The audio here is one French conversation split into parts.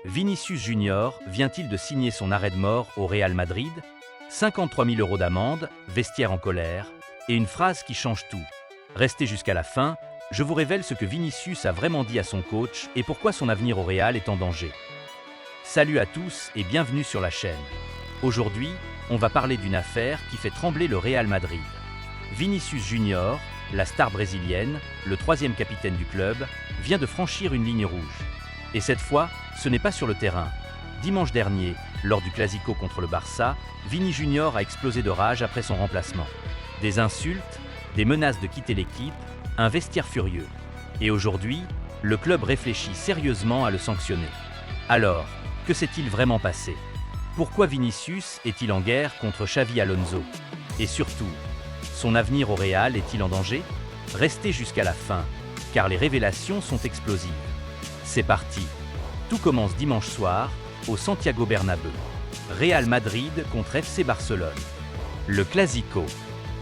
Vinicius Junior vient-il de signer son arrêt de mort au Real Madrid? 53 000 € d'amende, vestiaire en colère, et une phrase qui change tout. Restez jusqu'à la fin, je vous révèle ce que Vinicius a vraiment dit à son coach et pourquoi son avenir au Real est en danger. Salut à tous et bienvenue sur la chaîne. Aujourd'hui, on va parler d'une affaire qui fait trembler le Real Madrid. Vinicius Junior, la star brésilienne, le troisième capitaine du club, vient de franchir une ligne rouge. Et cette fois, ce n'est pas sur le terrain. Dimanche dernier, lors du Clasico contre le Barça, Vini Junior a explosé de rage après son remplacement. Des insultes, des menaces de quitter l'équipe, un vestiaire furieux. Et aujourd'hui, le club réfléchit sérieusement à le sanctionner. Alors, que s'est-il vraiment passé? Pourquoi Vinicius est-il en guerre contre Xavi Alonso? Et surtout, son avenir au Real est-il en danger? Restez jusqu'à la fin, car les révélations sont explosives. C'est parti. Tout commence dimanche soir, au Santiago Bernabéu. Real Madrid contre FC Barcelone. Le Clasico.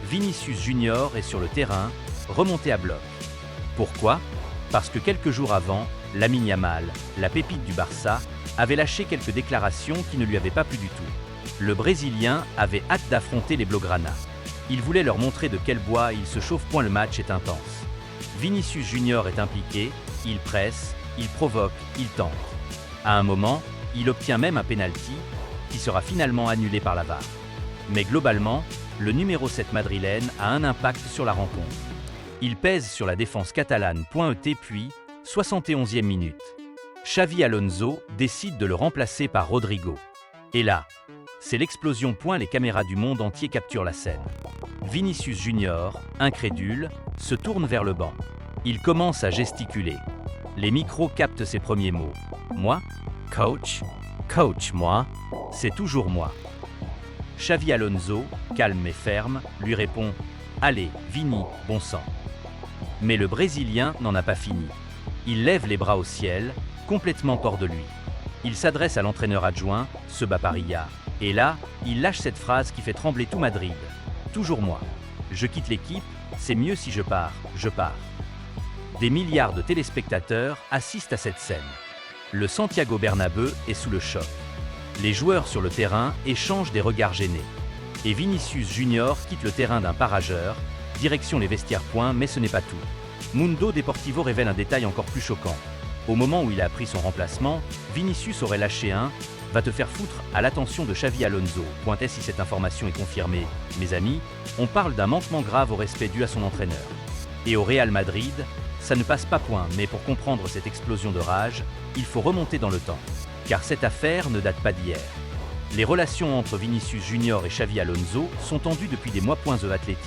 Vinicius Junior est sur le terrain, remonté à bloc. Pourquoi? Parce que quelques jours avant, Lamine Yamal, la pépite du Barça, avait lâché quelques déclarations qui ne lui avaient pas plu du tout. Le Brésilien avait hâte d'affronter les Blaugrana. Il voulait leur montrer de quel bois il se chauffe. Le match est intense. Vinicius Junior est impliqué, il presse, il provoque, il tente. À un moment, il obtient même un penalty, qui sera finalement annulé par la VAR. Mais globalement, le numéro 7 madrilène a un impact sur la rencontre. Il pèse sur la défense catalane. Puis, 71e minute. Xavi Alonso décide de le remplacer par Rodrigo. Et là, c'est l'explosion. Les caméras du monde entier capturent la scène. Vinicius Junior, incrédule, se tourne vers le banc. Il commence à gesticuler. Les micros captent ses premiers mots. Moi? Coach? Coach, moi? C'est toujours moi. Xavi Alonso, calme mais ferme, lui répond « Allez, Vini, bon sang ». Mais le Brésilien n'en a pas fini. Il lève les bras au ciel, complètement hors de lui. Il s'adresse à l'entraîneur adjoint, Seba Parilla, et là, il lâche cette phrase qui fait trembler tout Madrid. « Toujours moi. Je quitte l'équipe, c'est mieux si je pars, je pars ». Des milliards de téléspectateurs assistent à cette scène. Le Santiago Bernabéu est sous le choc. Les joueurs sur le terrain échangent des regards gênés. Et Vinicius Junior quitte le terrain d'un pas rageur, direction les vestiaires. Mais ce n'est pas tout. Mundo Deportivo révèle un détail encore plus choquant. Au moment où il a appris son remplacement, Vinicius aurait lâché un « va te faire foutre » à l'attention de Xavi Alonso. Si cette information est confirmée, mes amis, on parle d'un manquement grave au respect dû à son entraîneur. Et au Real Madrid, ça ne passe pas. Mais pour comprendre cette explosion de rage, il faut remonter dans le temps. Car cette affaire ne date pas d'hier. Les relations entre Vinicius Junior et Xavi Alonso sont tendues depuis des mois. The Athletic,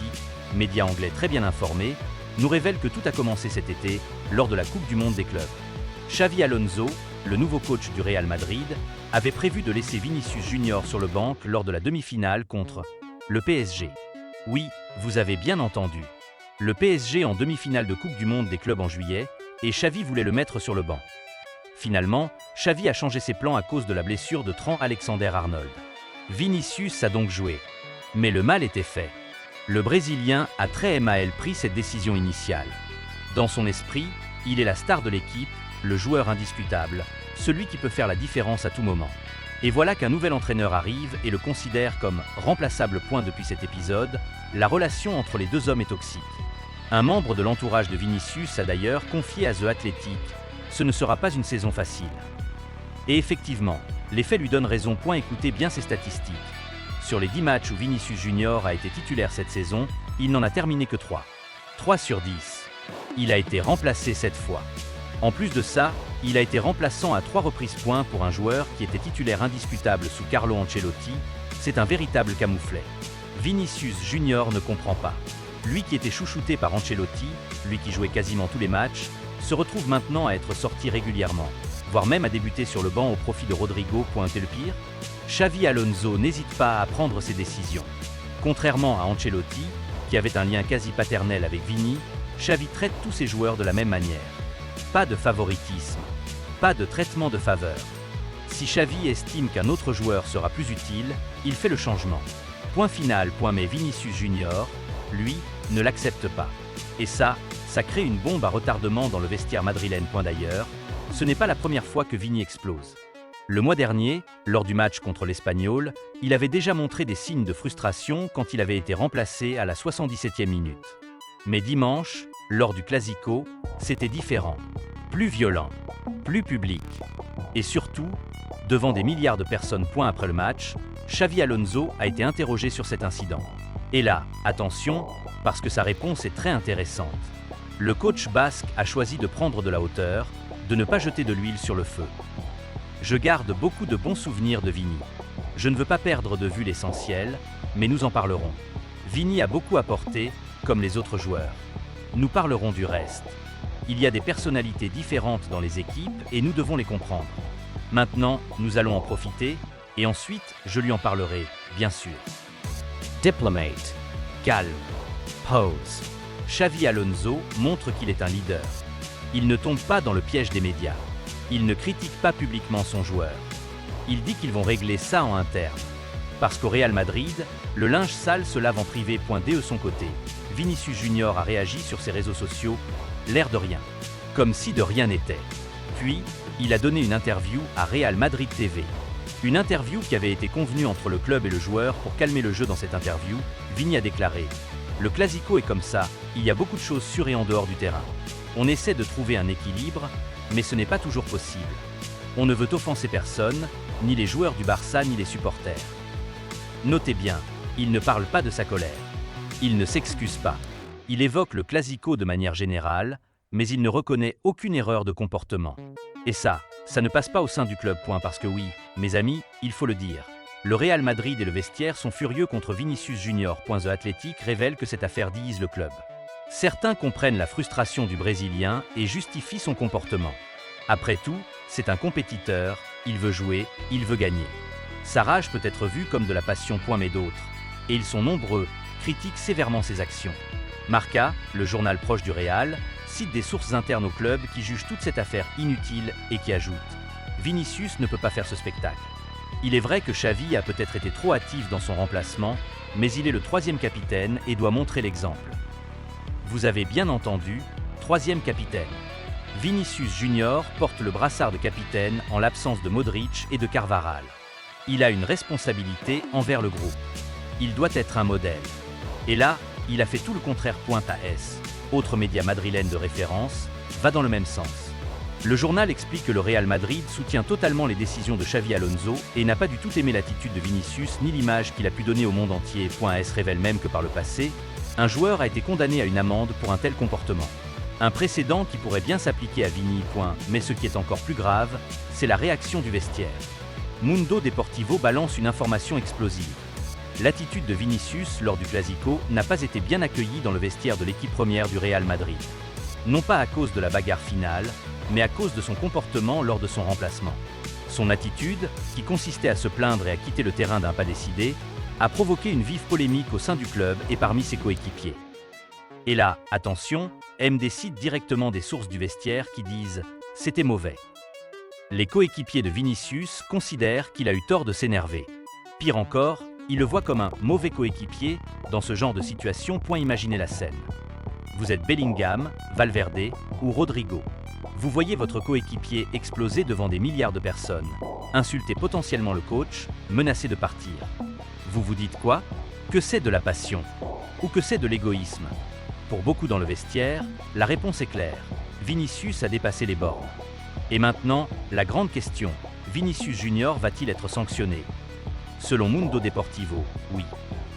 média anglais très bien informé, nous révèle que tout a commencé cet été, lors de la Coupe du Monde des clubs. Xavi Alonso, le nouveau coach du Real Madrid, avait prévu de laisser Vinicius Junior sur le banc lors de la demi-finale contre le PSG. Oui, vous avez bien entendu. Le PSG en demi-finale de Coupe du Monde des clubs en juillet, et Xavi voulait le mettre sur le banc. Finalement, Xavi a changé ses plans à cause de la blessure de Trent Alexander-Arnold. Vinicius a donc joué. Mais le mal était fait. Le Brésilien a très mal pris cette décision initiale. Dans son esprit, il est la star de l'équipe, le joueur indiscutable, celui qui peut faire la différence à tout moment. Et voilà qu'un nouvel entraîneur arrive et le considère comme remplaçable. Depuis cet épisode, la relation entre les deux hommes est toxique. Un membre de l'entourage de Vinicius a d'ailleurs confié à The Athletic « Ce ne sera pas une saison facile ». Et effectivement, les faits lui donnent raison. Écoutez bien ces statistiques. Sur les 10 matchs où Vinicius Junior a été titulaire cette saison, il n'en a terminé que 3. 3 sur 10. Il a été remplacé 7 fois. En plus de ça, il a été remplaçant à 3 reprises. Pour un joueur qui était titulaire indiscutable sous Carlo Ancelotti, c'est un véritable camouflet. Vinicius Junior ne comprend pas. Lui qui était chouchouté par Ancelotti, lui qui jouait quasiment tous les matchs, se retrouve maintenant à être sorti régulièrement, voire même à débuter sur le banc au profit de Rodrigo. Et le pire, Xavi Alonso n'hésite pas à prendre ses décisions. Contrairement à Ancelotti, qui avait un lien quasi paternel avec Vini, Xavi traite tous ses joueurs de la même manière. Pas de favoritisme, pas de traitement de faveur. Si Xavi estime qu'un autre joueur sera plus utile, il fait le changement. Point final. Mais Vinicius Junior, lui, ne l'accepte pas. Et ça crée une bombe à retardement dans le vestiaire madrilène. D'ailleurs, ce n'est pas la première fois que Vini explose. Le mois dernier, lors du match contre l'Espanyol, il avait déjà montré des signes de frustration quand il avait été remplacé à la 77e minute. Mais dimanche, lors du Clasico, c'était différent. Plus violent, plus public. Et surtout, devant des milliards de personnes point après le match, Xavi Alonso a été interrogé sur cet incident. Et là, attention, parce que sa réponse est très intéressante. Le coach basque a choisi de prendre de la hauteur, de ne pas jeter de l'huile sur le feu. Je garde beaucoup de bons souvenirs de Vini. Je ne veux pas perdre de vue l'essentiel, mais nous en parlerons. Vini a beaucoup apporté, comme les autres joueurs. Nous parlerons du reste. Il y a des personnalités différentes dans les équipes et nous devons les comprendre. Maintenant, nous allons en profiter, et ensuite, je lui en parlerai, bien sûr. Diplomate. Calme. Pose. Xavi Alonso montre qu'il est un leader. Il ne tombe pas dans le piège des médias. Il ne critique pas publiquement son joueur. Il dit qu'ils vont régler ça en interne. Parce qu'au Real Madrid, le linge sale se lave en privé. De son côté, Vinicius Junior a réagi sur ses réseaux sociaux, l'air de rien. Comme si de rien n'était. Puis, il a donné une interview à Real Madrid TV. Une interview qui avait été convenue entre le club et le joueur pour calmer le jeu. Dans cette interview, Vini a déclaré « Le Clasico est comme ça, il y a beaucoup de choses sur et en dehors du terrain. On essaie de trouver un équilibre, mais ce n'est pas toujours possible. On ne veut offenser personne, ni les joueurs du Barça ni les supporters. » Notez bien, il ne parle pas de sa colère. Il ne s'excuse pas. Il évoque le Clasico de manière générale, mais il ne reconnaît aucune erreur de comportement. Et ça ne passe pas au sein du club. Parce que oui, mes amis, il faut le dire. Le Real Madrid et le vestiaire sont furieux contre Vinicius Junior. The Athletic révèle que cette affaire divise le club. Certains comprennent la frustration du Brésilien et justifient son comportement. Après tout, c'est un compétiteur, il veut jouer, il veut gagner. Sa rage peut être vue comme de la passion. Mais d'autres, et ils sont nombreux, critiquent sévèrement ses actions. Marca, le journal proche du Real, cite des sources internes au club qui jugent toute cette affaire inutile et qui ajoutent « Vinicius ne peut pas faire ce spectacle ». Il est vrai que Xavi a peut-être été trop hâtif dans son remplacement, mais il est le troisième capitaine et doit montrer l'exemple. Vous avez bien entendu, troisième capitaine. Vinicius Junior porte le brassard de capitaine en l'absence de Modric et de Carvajal. Il a une responsabilité envers le groupe. Il doit être un modèle. Et là, il a fait tout le contraire. AS, autre média madrilène de référence, va dans le même sens. Le journal explique que le Real Madrid soutient totalement les décisions de Xavi Alonso et n'a pas du tout aimé l'attitude de Vinicius ni l'image qu'il a pu donner au monde entier. AS révèle même que par le passé, un joueur a été condamné à une amende pour un tel comportement. Un précédent qui pourrait bien s'appliquer à Vini. Mais ce qui est encore plus grave, c'est la réaction du vestiaire. Mundo Deportivo balance une information explosive. L'attitude de Vinicius lors du Clasico n'a pas été bien accueillie dans le vestiaire de l'équipe première du Real Madrid. Non pas à cause de la bagarre finale, mais à cause de son comportement lors de son remplacement. Son attitude, qui consistait à se plaindre et à quitter le terrain d'un pas décidé, a provoqué une vive polémique au sein du club et parmi ses coéquipiers. Et là, attention, MD cite directement des sources du vestiaire qui disent « c'était mauvais ». Les coéquipiers de Vinicius considèrent qu'il a eu tort de s'énerver. Pire encore, ils le voient comme un mauvais coéquipier dans ce genre de situation. Imaginez la scène. Vous êtes Bellingham, Valverde ou Rodrigo. Vous voyez votre coéquipier exploser devant des milliards de personnes, insulter potentiellement le coach, menacer de partir. Vous vous dites quoi? Que c'est de la passion? Ou que c'est de l'égoïsme? Pour beaucoup dans le vestiaire, la réponse est claire. Vinicius a dépassé les bornes. Et maintenant, la grande question, Vinicius Junior va-t-il être sanctionné? Selon Mundo Deportivo, oui.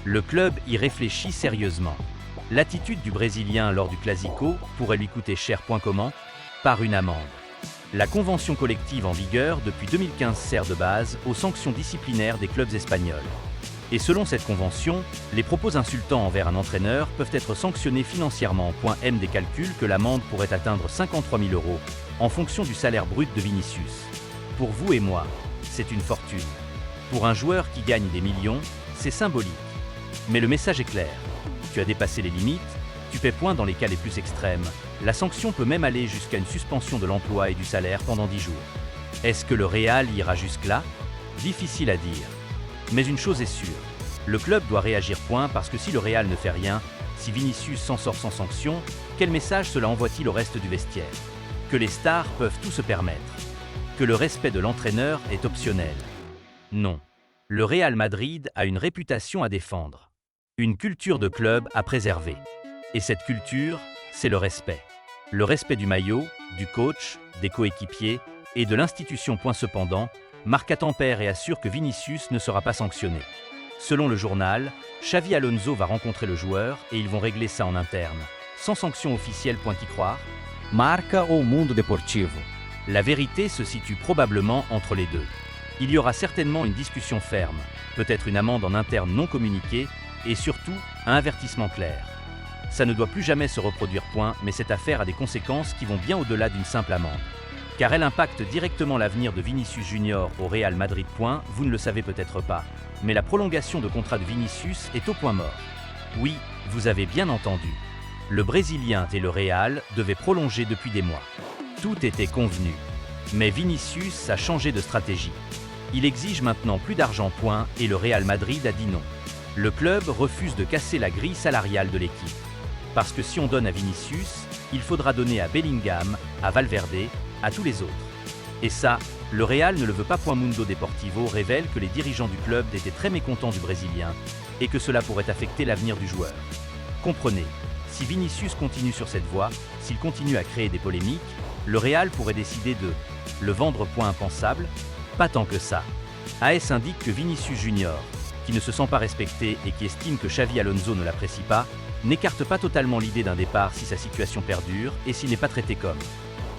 Le club y réfléchit sérieusement. L'attitude du Brésilien lors du Clasico pourrait lui coûter cher. Comment? Par une amende. La convention collective en vigueur depuis 2015 sert de base aux sanctions disciplinaires des clubs espagnols. Et selon cette convention, les propos insultants envers un entraîneur peuvent être sanctionnés financièrement. MD calcule que l'amende pourrait atteindre 53 000 € en fonction du salaire brut de Vinicius. Pour vous et moi, c'est une fortune. Pour un joueur qui gagne des millions, c'est symbolique. Mais le message est clair. Tu as dépassé les limites, tu paies point dans les cas les plus extrêmes. La sanction peut même aller jusqu'à une suspension de l'emploi et du salaire pendant 10 jours. Est-ce que le Real ira jusque-là? Difficile à dire. Mais une chose est sûre, le club doit réagir. Parce que si le Real ne fait rien, si Vinicius s'en sort sans sanction, quel message cela envoie-t-il au reste du vestiaire? Que les stars peuvent tout se permettre. que le respect de l'entraîneur est optionnel. Non. Le Real Madrid a une réputation à défendre, une culture de club à préserver. Et cette culture, c'est le respect. Le respect du maillot, du coach, des coéquipiers et de l'institution. Cependant, Marca tempère et assure que Vinicius ne sera pas sanctionné. Selon le journal, Xavi Alonso va rencontrer le joueur et ils vont régler ça en interne, sans sanction officielle. Qu'y croire? Marca ou Mundo Deportivo? La vérité se situe probablement entre les deux. Il y aura certainement une discussion ferme, peut-être une amende en interne non communiquée et surtout un avertissement clair. Ça ne doit plus jamais se reproduire. Mais cette affaire a des conséquences qui vont bien au-delà d'une simple amende. Car elle impacte directement l'avenir de Vinicius Junior au Real Madrid. Vous ne le savez peut-être pas, mais la prolongation de contrat de Vinicius est au point mort. Oui, vous avez bien entendu. Le Brésilien et le Real devaient prolonger depuis des mois. Tout était convenu. Mais Vinicius a changé de stratégie. Il exige maintenant plus d'argent. Et le Real Madrid a dit non. Le club refuse de casser la grille salariale de l'équipe. Parce que si on donne à Vinicius, il faudra donner à Bellingham, à Valverde, à tous les autres. Et ça, le Real ne le veut pas. Mundo Deportivo révèle que les dirigeants du club étaient très mécontents du Brésilien et que cela pourrait affecter l'avenir du joueur. Comprenez, si Vinicius continue sur cette voie, s'il continue à créer des polémiques, le Real pourrait décider de le vendre. Impensable? Pas tant que ça. AS indique que Vinicius Junior, qui ne se sent pas respecté et qui estime que Xavi Alonso ne l'apprécie pas, n'écarte pas totalement l'idée d'un départ si sa situation perdure et s'il n'est pas traité comme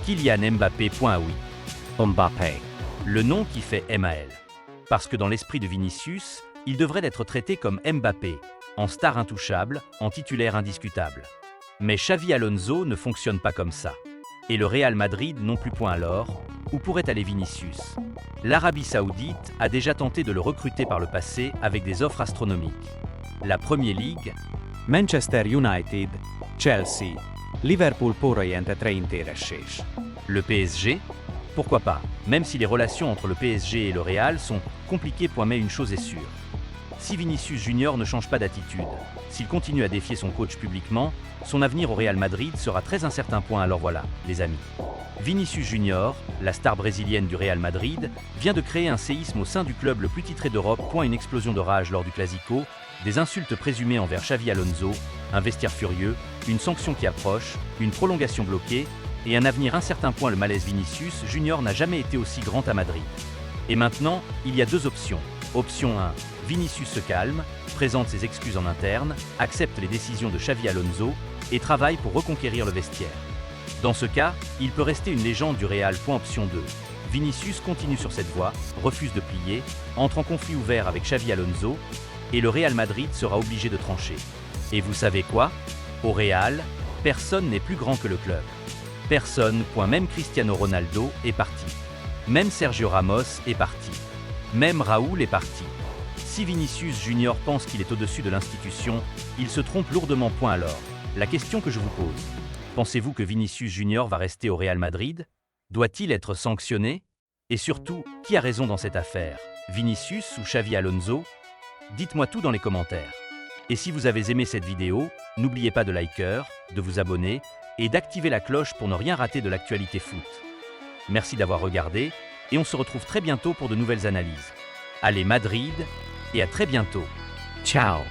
Kylian Mbappé. Ah oui. Mbappé. Le nom qui fait MAL. Parce que dans l'esprit de Vinicius, il devrait être traité comme Mbappé, en star intouchable, en titulaire indiscutable. Mais Xavi Alonso ne fonctionne pas comme ça. Et le Real Madrid non plus. Alors, où pourrait aller Vinicius? L'Arabie Saoudite a déjà tenté de le recruter par le passé avec des offres astronomiques. La Premier League, Manchester United, Chelsea, Liverpool porojentettre interesés. Le PSG? Pourquoi pas, même si les relations entre le PSG et le Real sont compliquées. Mais une chose est sûre. Si Vinicius Junior ne change pas d'attitude, s'il continue à défier son coach publiquement, son avenir au Real Madrid sera très incertain. Alors voilà, les amis. Vinicius Junior, la star brésilienne du Real Madrid, vient de créer un séisme au sein du club le plus titré d'Europe. Une explosion de rage lors du Clasico, des insultes présumées envers Xavi Alonso, un vestiaire furieux, une sanction qui approche, une prolongation bloquée et un avenir incertain. Le malaise. Vinicius Junior n'a jamais été aussi grand à Madrid. Et maintenant, il y a deux options. Option 1, Vinicius se calme, présente ses excuses en interne, accepte les décisions de Xavi Alonso et travaille pour reconquérir le vestiaire. Dans ce cas, il peut rester une légende du Real. Option 2, Vinicius continue sur cette voie, refuse de plier, entre en conflit ouvert avec Xavi Alonso et le Real Madrid sera obligé de trancher. Et vous savez quoi? Au Real, personne n'est plus grand que le club. Personne. Même Cristiano Ronaldo est parti. Même Sergio Ramos est parti. Même Raúl est parti. Si Vinicius Junior pense qu'il est au-dessus de l'institution, il se trompe lourdement. Alors, la question que je vous pose, pensez-vous que Vinicius Junior va rester au Real Madrid? Doit-il être sanctionné? Et surtout, qui a raison dans cette affaire? Vinicius ou Xavi Alonso? Dites-moi tout dans les commentaires. Et si vous avez aimé cette vidéo, n'oubliez pas de liker, de vous abonner et d'activer la cloche pour ne rien rater de l'actualité foot. Merci d'avoir regardé et on se retrouve très bientôt pour de nouvelles analyses. Allez Madrid et à très bientôt. Ciao.